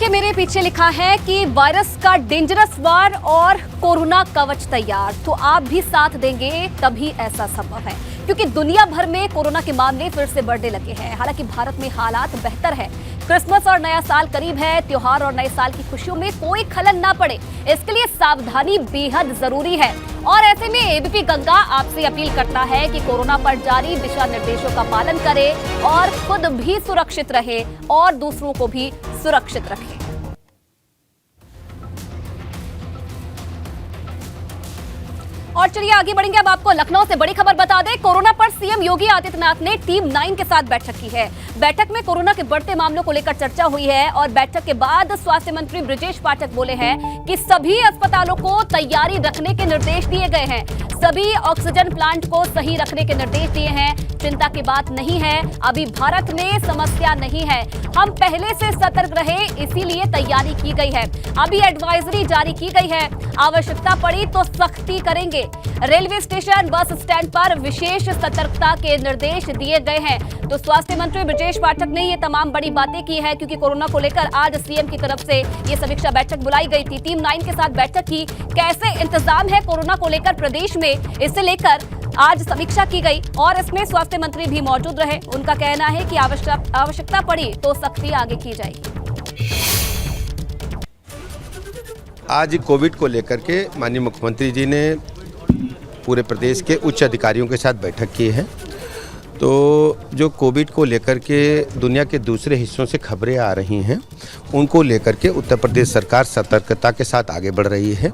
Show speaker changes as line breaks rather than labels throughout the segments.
देखिए मेरे पीछे लिखा है कि वायरस का डेंजरस वार और कोरोना कवच तैयार, तो आप भी साथ देंगे तभी ऐसा संभव है, क्योंकि दुनिया भर में कोरोना के मामले फिर से बढ़ने लगे हैं। हालांकि भारत में हालात बेहतर है। क्रिसमस और नया साल करीब है। त्योहार और नए साल की खुशियों में कोई खलल ना पड़े, इसके लिए सावधानी बेहद जरूरी है। और ऐसे में एबीपी गंगा आपसे अपील करता है कि कोरोना पर जारी दिशा निर्देशों का पालन करें और खुद भी सुरक्षित रहे और दूसरों को भी सुरक्षित रखें। और चलिए आगे बढ़ेंगे। अब आपको लखनऊ से बड़ी खबर बता दें। कोरोना पर सीएम योगी आदित्यनाथ ने टीम 9 के साथ बैठक की है। बैठक में कोरोना के बढ़ते मामलों को लेकर चर्चा हुई है और बैठक के बाद स्वास्थ्य मंत्री ब्रजेश पाठक बोले हैं कि सभी अस्पतालों को तैयारी रखने के निर्देश दिए गए हैं। सभी ऑक्सीजन प्लांट को सही रखने के निर्देश दिए हैं। चिंता की बात नहीं है, अभी भारत में समस्या नहीं है। हम पहले से सतर्क रहे, इसीलिए तैयारी की गई है। अभी एडवाइजरी जारी की गई है, आवश्यकता पड़ी तो सख्ती करेंगे। रेलवे स्टेशन, बस स्टैंड पर विशेष सतर्कता के निर्देश दिए गए हैं। तो स्वास्थ्य मंत्री ब्रजेश पाठक ने ये तमाम बड़ी बातें की है, क्योंकि कोरोना को लेकर आज सीएम की तरफ से ये समीक्षा बैठक बुलाई गई थी। टीम 9 के साथ बैठक की, कैसे इंतजाम है कोरोना को लेकर प्रदेश में, इसे लेकर आज समीक्षा की गई और इसमें स्वास्थ्य मंत्री भी मौजूद रहे। उनका कहना है कि आवश्यकता पड़ी तो सख्ती आगे की जाएगी।
आज कोविड को लेकर के माननीय मुख्यमंत्री जी ने पूरे प्रदेश के उच्च अधिकारियों के साथ बैठक की है। तो जो कोविड को लेकर के दुनिया के दूसरे हिस्सों से खबरें आ रही हैं, उनको लेकर के उत्तर प्रदेश सरकार सतर्कता के साथ आगे बढ़ रही है।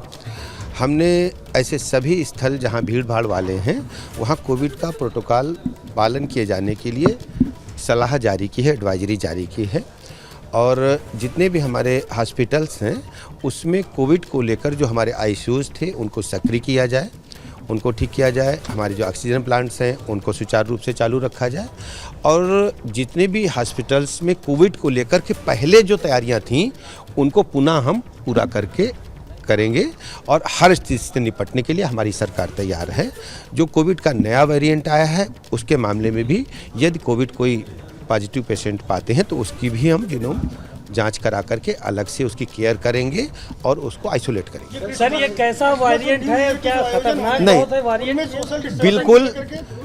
हमने ऐसे सभी स्थल जहां भीड़ भाड़ वाले हैं, वहां कोविड का प्रोटोकॉल पालन किए जाने के लिए सलाह जारी की है, एडवाइजरी जारी की है। और जितने भी हमारे हॉस्पिटल्स हैं, उसमें कोविड को लेकर जो हमारे आईसीयूज़ थे, उनको सक्रिय किया जाए, उनको ठीक किया जाए। हमारे जो ऑक्सीजन प्लांट्स हैं, उनको सुचारू रूप से चालू रखा जाए। और जितने भी हॉस्पिटल्स में कोविड को लेकर के पहले जो तैयारियां थीं, उनको पुनः हम पूरा करके करेंगे। और हर स्थिति से निपटने के लिए हमारी सरकार तैयार है। जो कोविड का नया वेरिएंट आया है, उसके मामले में भी यदि कोविड कोई पॉजिटिव पेशेंट पाते हैं तो उसकी भी हम जीनोम जांच करा करके अलग से उसकी केयर करेंगे और उसको आइसोलेट करेंगे।
सर, ये कैसा वेरिएंट है, क्या खतरनाक बहुत है वेरिएंट?
बिल्कुल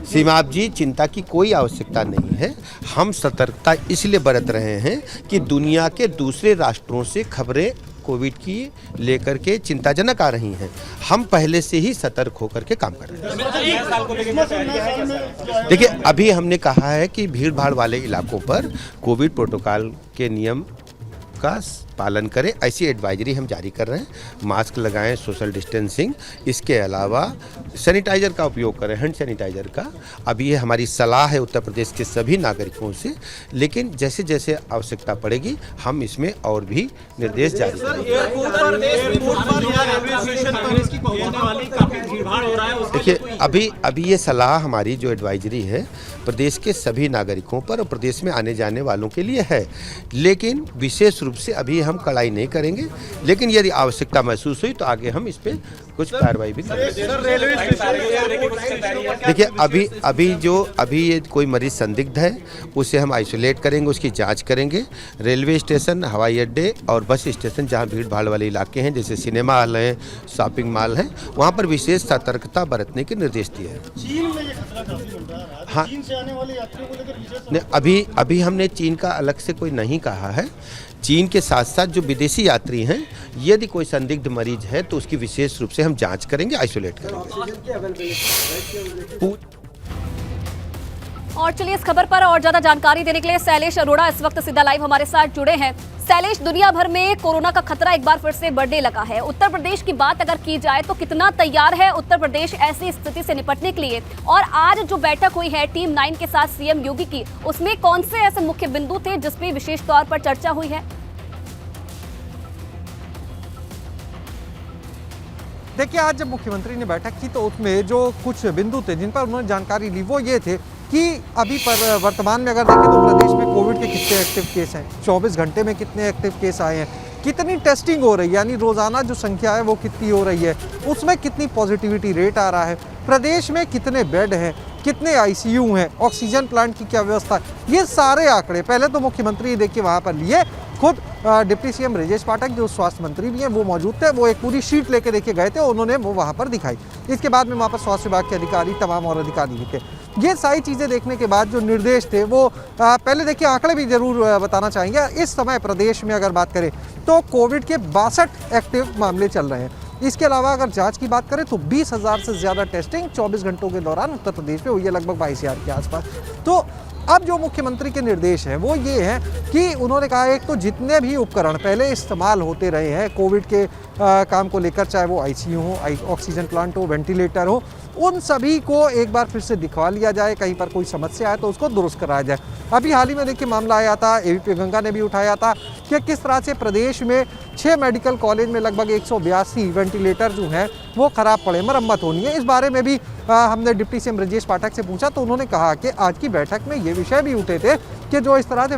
सीमा जी, चिंता की कोई आवश्यकता नहीं है। हम सतर्कता इसलिए बरत रहे हैं कि दुनिया के दूसरे राष्ट्रों से खबरें कोविड की लेकर के चिंताजनक आ रही हैं। हम पहले से ही सतर्क होकर के काम कर रहे हैं। देखिए, अभी हमने कहा है कि भीड़ भाड़ वाले इलाकों पर कोविड प्रोटोकॉल के नियम का पालन करें, ऐसी एडवाइजरी हम जारी कर रहे हैं। मास्क लगाएं, सोशल डिस्टेंसिंग, इसके अलावा सैनिटाइजर का उपयोग करें, हैंड सैनिटाइजर का। अभी ये हमारी सलाह है उत्तर प्रदेश के सभी नागरिकों से, लेकिन जैसे जैसे आवश्यकता पड़ेगी हम इसमें और भी निर्देश जारी करेंगे। देखिए, अभी ये सलाह हमारी जो एडवाइजरी है प्रदेश के सभी नागरिकों पर और प्रदेश में आने जाने वालों के लिए है, लेकिन विशेष रूप से अभी हम कड़ाई नहीं करेंगे। लेकिन यदि आवश्यकता महसूस हुई तो आगे हम इस पे कुछ कार्रवाई भी करेंगे। देखिए, अभी ये कोई मरीज संदिग्ध है, उसे हम आइसोलेट करेंगे, उसकी जांच करेंगे। रेलवे स्टेशन, हवाई अड्डे और बस स्टेशन जहां भीड़ भाड़ वाले इलाके हैं, जैसे सिनेमा हॉल हैं, शॉपिंग मॉल हैं, वहां पर विशेष सतर्कता बरतने के निर्देश दिए हैं।
चीन में ये खतरा काफी बढ़ रहा है।
हाँ,
चीन से आने वाले यात्रियों को लेकर विशेष
अभी हमने चीन का अलग से कोई नहीं कहा है। चीन के साथ साथ जो विदेशी यात्री हैं, यदि कोई संदिग्ध मरीज है तो उसकी विशेष रूप से हम जांच करेंगे, आइसोलेट करेंगे।
और चलिए इस खबर पर और ज्यादा जानकारी देने के लिए शैलेश अरोड़ा इस वक्त सीधा लाइव हमारे साथ जुड़े हैं। शैलेश, दुनिया भर में कोरोना का खतरा एक बार फिर से बढ़ने लगा है। उत्तर प्रदेश की बात अगर की जाए तो कितना तैयार है उत्तर प्रदेश ऐसी स्थिति से निपटने के लिए? और आज जो बैठक हुई है टीम 9 के साथ सीएम योगी की, उसमें कौन से ऐसे मुख्य बिंदु थे जिसपे विशेष तौर पर चर्चा हुई है?
देखिए, आज जब मुख्यमंत्री ने बैठक की तो उसमें जो कुछ बिंदु थे जिन पर उन्होंने जानकारी ली, वो ये थे कि अभी पर वर्तमान में अगर देखें तो प्रदेश में कोविड के कितने एक्टिव केस हैं, 24 घंटे में कितने एक्टिव केस आए हैं, कितनी टेस्टिंग हो रही है, यानी रोज़ाना जो संख्या है वो कितनी हो रही है, उसमें कितनी पॉजिटिविटी रेट आ रहा है, प्रदेश में कितने बेड हैं, कितने आईसीयू हैं, ऑक्सीजन प्लांट की क्या व्यवस्था है। ये सारे आंकड़े पहले तो मुख्यमंत्री देखिए वहाँ पर लिए खुद डिप्टी सीएम ब्रजेश पाठक जो स्वास्थ्य मंत्री भी हैं वो मौजूद थे, वो एक पूरी शीट लेके देखे गए थे, उन्होंने वो वहाँ पर दिखाई। इसके बाद में वहाँ पर स्वास्थ्य विभाग के अधिकारी, तमाम और अधिकारी भी थे। ये सारी चीज़ें देखने के बाद जो निर्देश थे वो पहले देखिए आंकड़े भी जरूर बताना चाहेंगे। इस समय प्रदेश में अगर बात करें तो कोविड के 62 एक्टिव मामले चल रहे हैं। इसके अलावा अगर जांच की बात करें तो 20,000 से ज़्यादा टेस्टिंग 24 घंटों के दौरान उत्तर प्रदेश में हुई है, लगभग 22,000 के आसपास। तो अब जो मुख्यमंत्री के निर्देश हैं वो ये हैं कि उन्होंने कहा एक तो जितने भी उपकरण पहले इस्तेमाल होते रहे हैं कोविड के काम को लेकर, चाहे वो आईसीयू हो, ऑक्सीजन प्लांट हो, वेंटिलेटर हो, उन सभी को एक बार फिर से दिखवा लिया जाए। कहीं पर कोई समस्या आए तो उसको दुरुस्त कराया जाए। अभी हाल ही में देखिए मामला आया था, एबीपी गंगा ने भी उठाया था कि किस तरह से प्रदेश में 6 मेडिकल कॉलेज में लगभग 182 वेंटिलेटर जो हैं वो ख़राब पड़े, मरम्मत होनी है। इस बारे में भी हमने डिप्टी सीएम ब्रजेश पाठक से पूछा तो उन्होंने कहा कि आज की बैठक में ये विषय भी उठे थे कि जो इस तरह से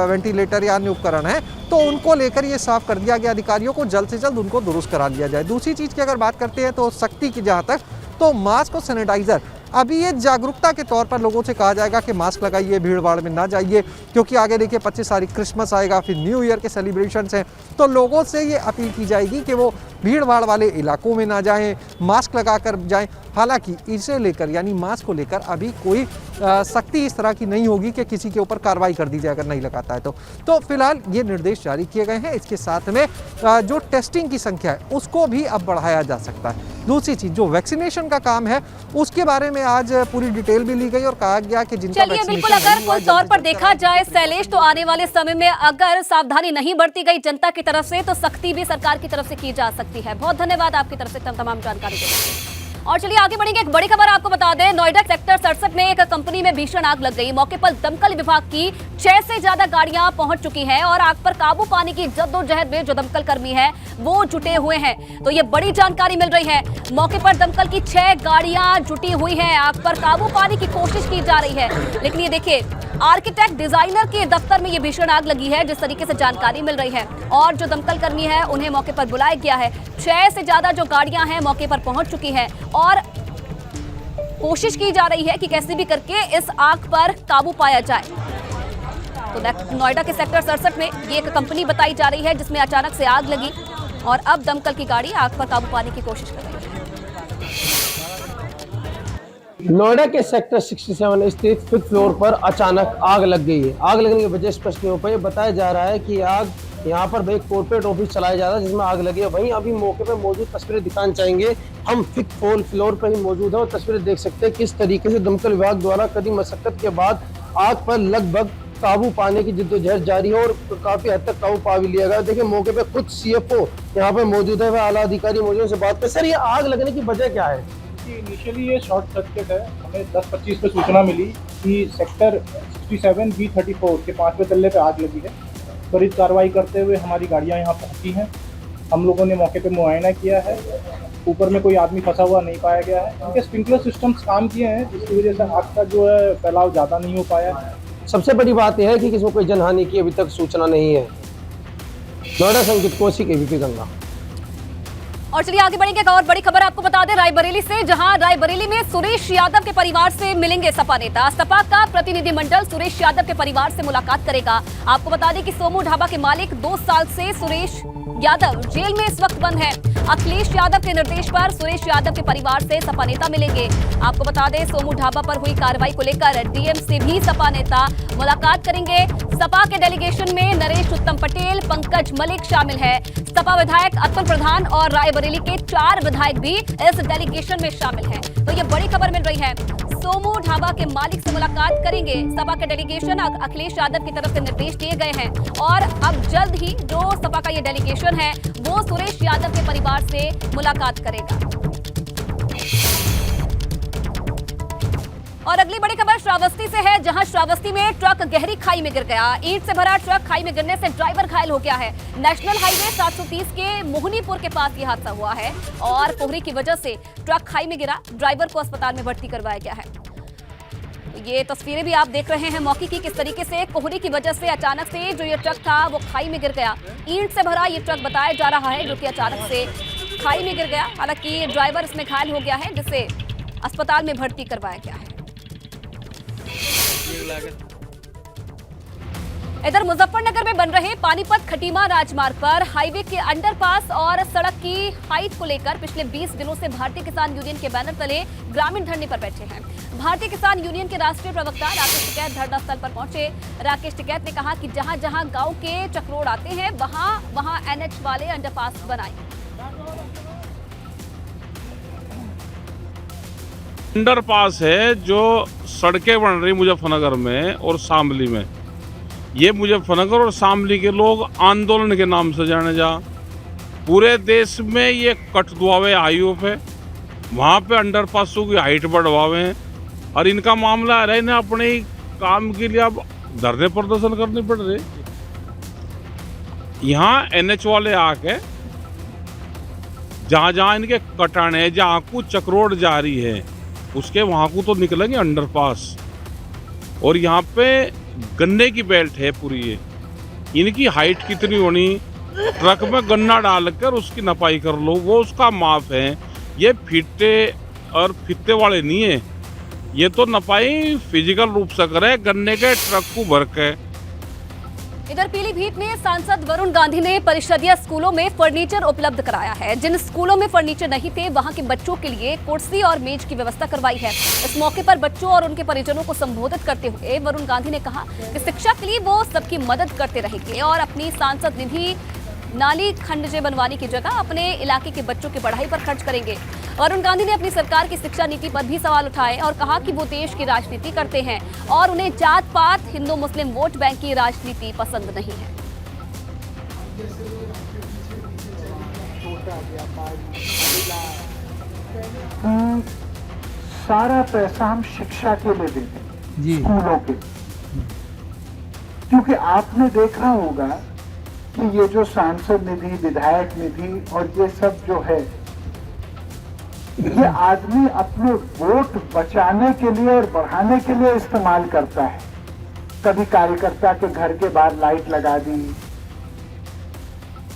वेंटिलेटर या अन्य उपकरण हैं तो उनको लेकर ये साफ कर दिया गया अधिकारियों को, जल्द से जल्द उनको दुरुस्त करा लिया जाए। दूसरी चीज़ की अगर बात करते हैं तो सख्ती की जहाँ तक, तो मास्क और सैनिटाइज़र अभी ये जागरूकता के तौर पर लोगों से कहा जाएगा कि मास्क लगाइए, भीड़ भाड़ में ना जाइए, क्योंकि आगे देखिए 25 तारीख क्रिसमस आएगा, फिर न्यू ईयर के सेलिब्रेशंस हैं, तो लोगों से ये अपील की जाएगी कि वो भीड़ भाड़ वाले इलाकों में ना जाएं, मास्क लगा कर जाएं। हालांकि इसे लेकर यानी मास्क को लेकर अभी कोई सख्ती इस तरह की नहीं होगी कि किसी के ऊपर कार्रवाई कर दी जाए अगर नहीं लगाता है तो फिलहाल ये निर्देश जारी किए गए हैं। इसके साथ में जो टेस्टिंग की संख्या है उसको भी अब बढ़ाया जा सकता है। दूसरी चीज़ जो वैक्सीनेशन का काम है उसके बारे में आज पूरी डिटेल भी ली गई और कहा गया कि जिनका
चलिए बिल्कुल, अगर कुल तौर पर देखा जाए शैलेश, तो आने वाले समय में अगर सावधानी नहीं बरती गई जनता की तरफ से तो सख्ती भी सरकार की तरफ से की जा सकती है। बहुत धन्यवाद आपकी तरफ से तमाम जानकारी के लिए। और चलिए आगे बढ़ेंगे। एक बड़ी खबर आपको बता दें, नोएडा सेक्टर 67 में एक कंपनी में भीषण आग लग गई। मौके पर दमकल विभाग की 6 से ज्यादा गाड़ियां पहुंच चुकी हैं और आग पर काबू पाने की जद्दोजहद में जो दमकल कर्मी हैं वो जुटे हुए हैं। तो ये बड़ी जानकारी मिल रही है। मौके पर दमकल की 6 गाड़ियां जुटी हुई हैं, आग पर काबू पाने की कोशिश की जा रही है। लेकिन ये देखिए, आर्किटेक्ट डिजाइनर के दफ्तर में ये भीषण आग लगी है, जिस तरीके से जानकारी मिल रही है। और जो दमकल कर्मी है उन्हें मौके पर बुलाया गया है। 6 से ज्यादा जो गाड़ियां हैं मौके पर पहुंच चुकी हैं और कोशिश की जा रही है कि कैसे भी करके इस आग पर काबू पाया जाए। तो नोएडा के सेक्टर 67 में ये एक कंपनी बताई जा रही है जिसमें अचानक से आग लगी और अब दमकल की गाड़ी आग पर काबू पाने की कोशिश कर रही है।
नोएडा के सेक्टर 67 स्थित 5th फ्लोर पर अचानक आग लग गई है। आग लगने की वजह स्पष्ट नहीं हो पाई। बताया जा रहा है कि आग यहाँ पर भाई कॉर्पोरेट ऑफिस चलाया जा रहा है जिसमें आग लगी है। वहीं अभी मौके पर मौजूद तस्वीरें दिखाना चाहेंगे। हम 5th फ्लोर पर ही मौजूद हैं और तस्वीरें देख सकते हैं किस तरीके से दमकल विभाग द्वारा कड़ी मशक्कत के बाद आग पर लगभग काबू पाने की जिद्दोजहद जारी है और काफी हद तक काबू पा भी लिया गया। देखिए मौके पे खुद CFO यहाँ पर मौजूद है, वह आला अधिकारी मौजूद से बात कर। सर, ये आग लगने की वजह क्या है?
इनिशियली ये शॉर्ट सर्किट है। हमें 10:25 पे सूचना मिली कि सेक्टर 67 B34 के 5वें तल्ले पे आग लगी है। त्वरित कार्रवाई करते हुए हमारी गाड़ियां यहाँ पहुंची हैं। हम लोगों ने मौके पे मुआयना किया है। ऊपर में कोई आदमी फंसा हुआ नहीं पाया गया है। उनके स्प्रिंकलर सिस्टम्स काम किए हैं जिसकी वजह से आग का जो है फैलाव ज़्यादा नहीं हो पाया है।
सबसे बड़ी बात यह है कि किसी को कोई जनहानि की अभी तक सूचना नहीं है। नोएडा संगीत कौशिक, एबीपी गंगा।
और चलिए आगे बढ़ेंगे। एक और बड़ी खबर आपको बता दें रायबरेली से, जहां रायबरेली में सुरेश यादव के परिवार से मिलेंगे सपा नेता। सपा का प्रतिनिधिमंडल सुरेश यादव के परिवार से मुलाकात करेगा। आपको बता दें कि सोमू ढाबा के मालिक 2 साल से सुरेश यादव जेल में इस वक्त बंद है। अखिलेश यादव के निर्देश पर सुरेश यादव के परिवार से सपा नेता मिलेंगे। आपको बता दें सोमू ढाबा पर हुई कार्रवाई को लेकर डीएम से भी सपा नेता मुलाकात करेंगे। सपा के डेलीगेशन में नरेश उत्तम पटेल, पंकज मलिक शामिल है। सपा विधायक अतुल प्रधान और रायबरेली के 4 विधायक भी इस डेलीगेशन में शामिल हैं। तो ये बड़ी खबर मिल रही है। सोमू ढाबा के मालिक से मुलाकात करेंगे सपा के डेलीगेशन। अखिलेश यादव की तरफ से निर्देश दिए गए हैं और अब जल्द ही जो सपा का ये डेलीगेशन है वो सुरेश यादव के परिवार से मुलाकात करेगा। और अगली बड़ी खबर श्रावस्ती से है, जहां श्रावस्ती में ट्रक गहरी खाई में गिर गया। ईंट से भरा ट्रक खाई में गिरने से ड्राइवर घायल हो गया है। नेशनल हाईवे 730 के मोहनीपुर के पास यह हादसा हुआ है और कोहरे की वजह से ट्रक खाई में गिरा। ड्राइवर को अस्पताल में भर्ती करवाया गया है। ये तस्वीरें भी आप देख रहे हैं मौके की, किस तरीके से कोहरे की वजह से अचानक से जो ये ट्रक था वो खाई में गिर गया। ईंट से भरा ये ट्रक बताया जा रहा है जो कि अचानक से खाई में गिर गया। हालांकि ड्राइवर इसमें घायल हो गया है जिसे अस्पताल में भर्ती करवाया गया है। इधर मुजफ्फरनगर में बन रहे पानीपत खटीमा राजमार्ग पर हाईवे के अंडरपास और सड़क की हाइट को लेकर पिछले 20 दिनों से भारतीय किसान यूनियन के बैनर तले ग्रामीण धरने पर बैठे हैं। भारतीय किसान यूनियन के राष्ट्रीय प्रवक्ता राकेश टिकैत धरना स्थल पर पहुंचे। राकेश टिकैत ने कहा कि जहां जहां गांव के चक्रोड़ आते हैं वहां एनएच वाले अंडरपास बनाए।
अंडरपास है जो सड़कें बन रही मुजफ्फरनगर में और शामली में। ये मुजफ्फरनगर और शामली के लोग आंदोलन के नाम से जाने जा। पूरे देश में ये कट दुआवे हाईवे है, वहाँ पे अंडरपासों की हाइट बढ़वावे हैं और इनका मामला है इन्हें अपने ही काम के लिए अब धरने प्रदर्शन करने पड़ रहे। यहाँ एनएच वाले आके जहाँ जहाँ इनके कटाने जहाँ कुछ चक्रोड़ जा रही है उसके वहाँ को तो निकलेंगे अंडरपास। और यहाँ पे गन्ने की बेल्ट है पूरी ये, इनकी हाइट कितनी होनी, ट्रक में गन्ना डालकर उसकी नपाई कर लो वो उसका माप है। ये फिट्टे और फित्ते वाले नहीं है, ये तो नपाई फिजिकल रूप से करे गन्ने के ट्रक को भर के।
इधर पीलीभीत में सांसद वरुण गांधी ने परिषदीय स्कूलों में फर्नीचर उपलब्ध कराया है। जिन स्कूलों में फर्नीचर नहीं थे वहां के बच्चों के लिए कुर्सी और मेज की व्यवस्था करवाई है। इस मौके पर बच्चों और उनके परिजनों को संबोधित करते हुए वरुण गांधी ने कहा कि शिक्षा के लिए वो सबकी मदद करते रहेंगे और अपनी सांसद निधि नाली खंडजे बनवाने की जगह अपने इलाके के बच्चों की पढ़ाई पर खर्च करेंगे। वरुण गांधी ने अपनी सरकार की शिक्षा नीति पर भी सवाल उठाए और कहा कि वो देश की राजनीति करते हैं और उन्हें जात पात हिंदू मुस्लिम वोट बैंक की राजनीति पसंद नहीं है।
सारा पैसा हम शिक्षा के लिए देते हैं स्कूलों के, क्योंकि आपने देखा होगा कि ये जो सांसद निधि, विधायक निधि और ये सब जो है, ये आदमी अपने वोट बचाने के लिए और बढ़ाने के लिए इस्तेमाल करता है। कभी कार्यकर्ता के घर के बाहर लाइट लगा दी।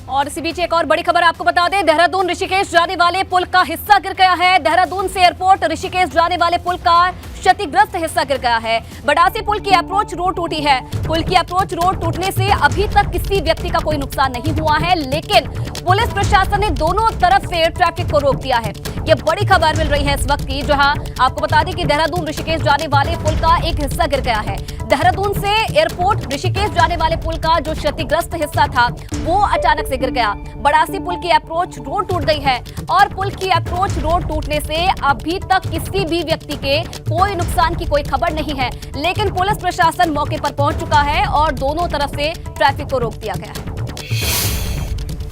और इसी बीच एक और बड़ी खबर आपको बता दें, देहरादून ऋषिकेश जाने वाले पुल का हिस्सा गिर गया है। देहरादून से एयरपोर्ट ऋषिकेश जाने वाले पुल का क्षतिग्रस्त हिस्सा गिर गया है। बडासी पुल की अप्रोच रोड टूटी है। पुल की अप्रोच रोड टूटने से अभी तक किसी व्यक्ति का कोई नुकसान नहीं हुआ है, लेकिन पुलिस प्रशासन ने दोनों तरफ से ट्रैफिक को रोक दिया है। ये बड़ी खबर मिल रही है इस वक्त की, जहां आपको बता दें कि देहरादून ऋषिकेश जाने वाले पुल का एक हिस्सा गिर गया है। देहरादून से एयरपोर्ट ऋषिकेश जाने वाले पुल का जो क्षतिग्रस्त हिस्सा था वो अचानक से गिर गया। बडासी पुल की अप्रोच रोड टूट गई है और पुल की अप्रोच रोड टूटने से अभी तक किसी भी व्यक्ति के कोई नुकसान की कोई खबर नहीं है, लेकिन पुलिस प्रशासन मौके पर पहुंच चुका है और दोनों तरफ से ट्रैफिक को रोक दिया गया है।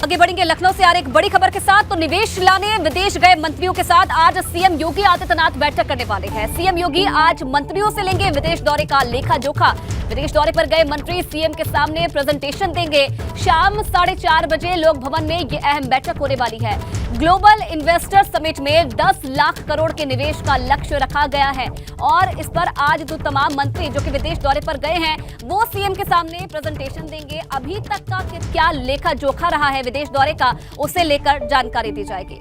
आगे बढ़ेंगे लखनऊ से आ रही एक बड़ी खबर के साथ। तो निवेश लाने विदेश गए मंत्रियों के साथ आज सीएम योगी आदित्यनाथ बैठक करने वाले हैं। सीएम योगी आज मंत्रियों से लेंगे विदेश दौरे का लेखा जोखा। विदेश दौरे पर गए मंत्री सीएम के सामने प्रेजेंटेशन देंगे। शाम 4:30 बजे लोक भवन में ये अहम बैठक होने वाली है। ग्लोबल इन्वेस्टर समिट में 10 लाख करोड़ के निवेश का लक्ष्य रखा गया है और इस पर आज जो तमाम मंत्री जो कि विदेश दौरे पर गए हैं वो सीएम के सामने प्रेजेंटेशन देंगे। अभी तक का क्या लेखा जोखा रहा है विदेश दौरे का, उसे लेकर जानकारी दी जाएगी।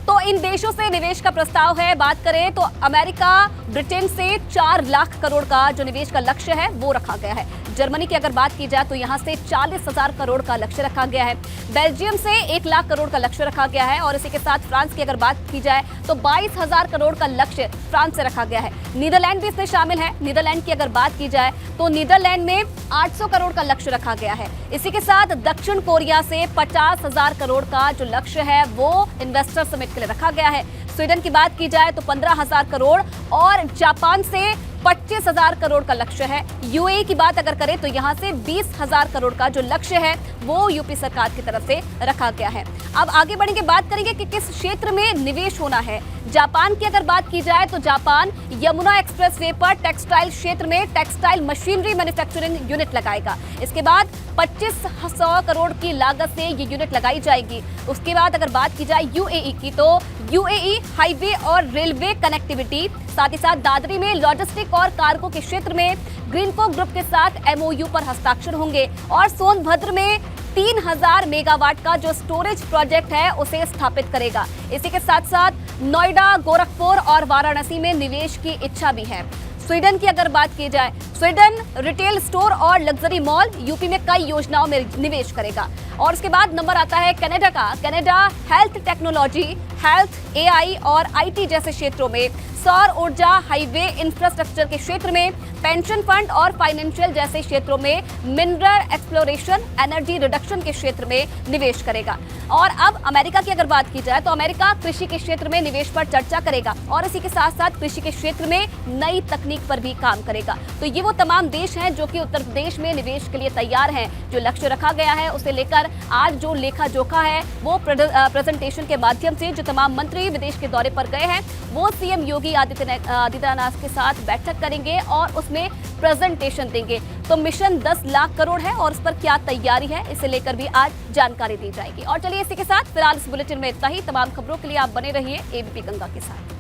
तो इन देशों से निवेश का प्रस्ताव है। बात करें तो अमेरिका, ब्रिटेन से 4 लाख करोड़ का जो निवेश का लक्ष्य है वो रखा गया है। जर्मनी की अगर बात की जाए तो यहां से 40,000 करोड़ का लक्ष्य रखा गया है। बेल्जियम से 1 लाख करोड़ का लक्ष्य रखा गया है और इसी के साथ फ्रांस की अगर बात की जाए तो 22,000 करोड़ का लक्ष्य फ्रांस से रखा गया है। नीदरलैंड भी इसमें शामिल है। नीदरलैंड की अगर बात की जाए तो नीदरलैंड में 800 करोड़ का लक्ष्य रखा गया है। इसी के साथ दक्षिण कोरिया से 50,000 करोड़ का जो लक्ष्य है वो इन्वेस्टर समिट के लिए रखा गया है। स्वीडन की बात की जाए तो 15,000 करोड़ और जापान से 25,000 करोड़ का लक्ष्य है। यूएई की बात अगर करें तो यहां से 20,000 करोड़ का जो लक्ष्य है वो यूपी सरकार की तरफ से रखा गया है। अब आगे बढ़ेंगे, बात करेंगे कि किस क्षेत्र में निवेश होना है। जापान की अगर बात की जाए तो जापान यमुना एक्सप्रेसवे पर टेक्सटाइल क्षेत्र में टेक्सटाइल मशीनरी मैन्युफैक्चरिंग यूनिट लगाएगा। इसके बाद 2500 करोड़ की लागत से ये यूनिट लगाई जाएगी। उसके बाद अगर बात की जाए यूएई की तो यूएई हाईवे और रेलवे कनेक्टिविटी, साथ ही साथ दादरी में लॉजिस्टिक और कार्गो के क्षेत्र में ग्रीनको ग्रुप के साथ एमओयू पर हस्ताक्षर होंगे और सोनभद्र में 3000 मेगावाट का जो स्टोरेज प्रोजेक्ट है उसे स्थापित करेगा। इसी के साथ साथ नोएडा, गोरखपुर और वाराणसी में निवेश की इच्छा भी है। स्वीडन की अगर बात की जाए, स्वीडन रिटेल स्टोर और लग्जरी मॉल, यूपी में कई योजनाओं में निवेश करेगा। और उसके बाद नंबर आता है कनाडा का। Canada health technology, health, AI और आईटी जैसे क्षेत्रों में, सौर ऊर्जा, हाईवे इंफ्रास्ट्रक्चर के क्षेत्र में, पेंशन फंड और फाइनेंशियल जैसे क्षेत्रों में, मिनरल एक्सप्लोरेशन, एनर्जी रिडक्शन के क्षेत्र में निवेश करेगा। और अब अमेरिका की अगर बात की जाए तो अमेरिका कृषि के क्षेत्र में निवेश पर चर्चा करेगा और इसी के साथ साथ कृषि के क्षेत्र में नई तकनीक पर भी काम करेगा। तो ये वो तमाम देश हैं जो कि उत्तर प्रदेश में निवेश के लिए तैयार हैं। जो लक्ष्य रखा गया है उसे लेकर आज जो लेखा जोखा है वो प्रेजेंटेशन के माध्यम से जो तमाम मंत्री विदेश के दौरे पर गए हैं वो सीएम योगी आदित्यनाथ के साथ बैठक करेंगे और उसमें प्रेजेंटेशन देंगे। तो मिशन 10 लाख करोड़ है और उस पर क्या तैयारी है इसे लेकर भी आज जानकारी दी जाएगी। और चलिए इसी के साथ फिलहाल इस बुलेटिन में इतना ही। तमाम खबरों के लिए आप बने रहिए एबीपी गंगा के साथ।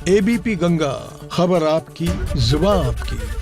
एबीपी गंगा, खबर आपकी, जुबान आपकी।